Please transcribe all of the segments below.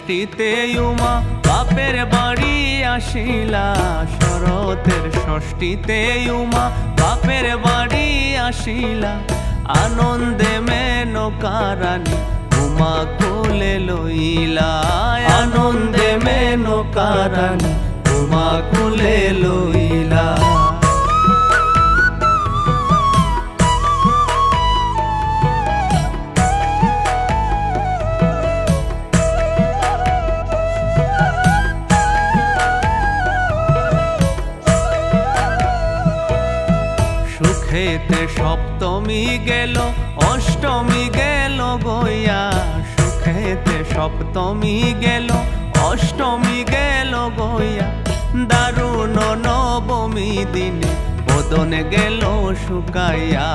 ষষ্ঠীতে উমা বাপের বাড়ি আসিলা। শরতের ষষ্ঠীতে উমা বাপের বাড়ি আসিলা। আনন্দে মেনকা রানী উমা কোলে লইলা। আনন্দে মেনকা রানী উমা কোলে লইলা। সুখেতে সপ্তমী গেল অষ্টমী গেল গইয়া। সুখেতে সপ্তমী গেল অষ্টমী গেল গইয়া। দারুণ নবমী দিনে বদন গেল শুকাইয়া।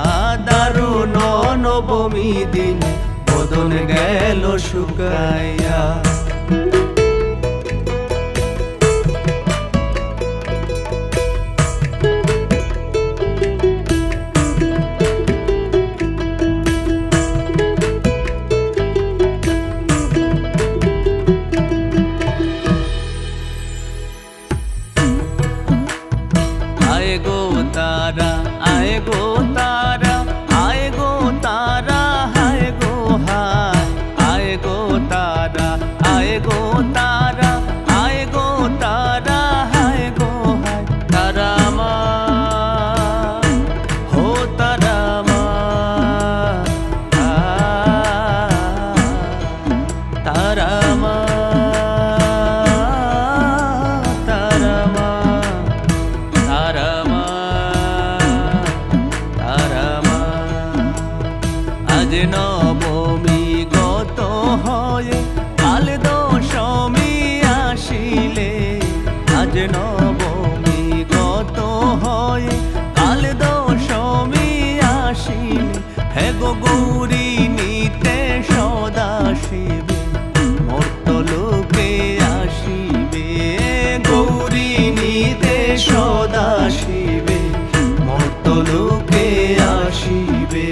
দারুণ নবমী দিনে বদন গেল শুকাইয়া। आए गो तारा आए गो तारा आए गो तारा हाय गो हाय। आए गो तारा आए गो तारा आए गो तारा हाय गो हाय। तारा माँ हो तारा माँ तारा माँ तारा माँ तारा माँ तारा माँ। आज नवमी गत हये काल दशमी आसिले। आज नवमी गत हये काल दशमी आसिले। हे गो गौरी नीते सदाशिवे मर्तलोके आसिबे। गौरी नीते सदाशिवे मर्तलोके आसिबे।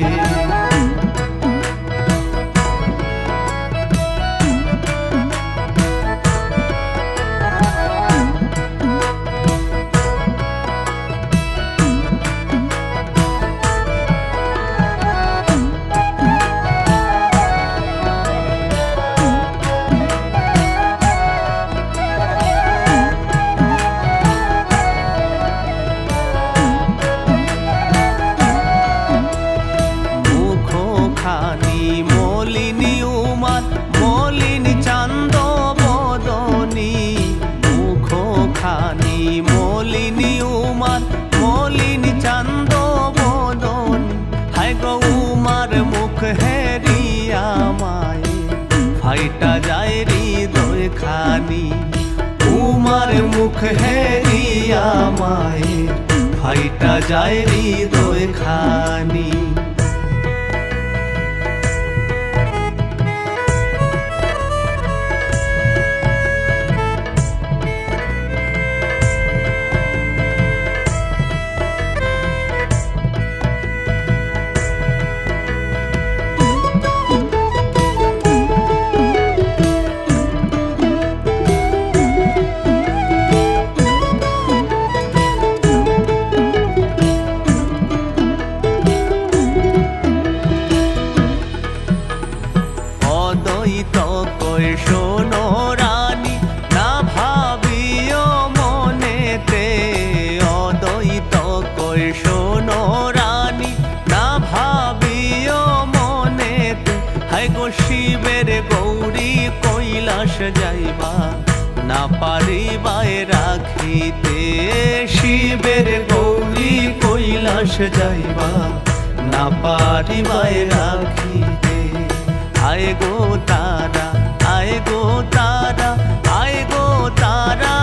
মলিনী উমার মলিন চান্দ বদনী। মুখ খানি মলিনী উমার মলিন চান্দ বদনী। হায় গো উমার মুখ হেরিয়া মায়ে ফাইটা যায় হৃদয় খানি। উমার মুখ হেরিয়া মায়ে ফাইটা যায় হৃদয় খানি। শোনো রানী না ভাবিও মনেতে। অদ্বৈত কই শোনো রানী না ভাবিও মনেতে। হায় গো শিবের গৌরী কৈলাস যাইবা না পারিবায় রাখিতে। শিবের গৌরী কৈলাস যাইবা না পারিবায় রাখিতে। आए गो तारा आए गो तारा आए गो तारा।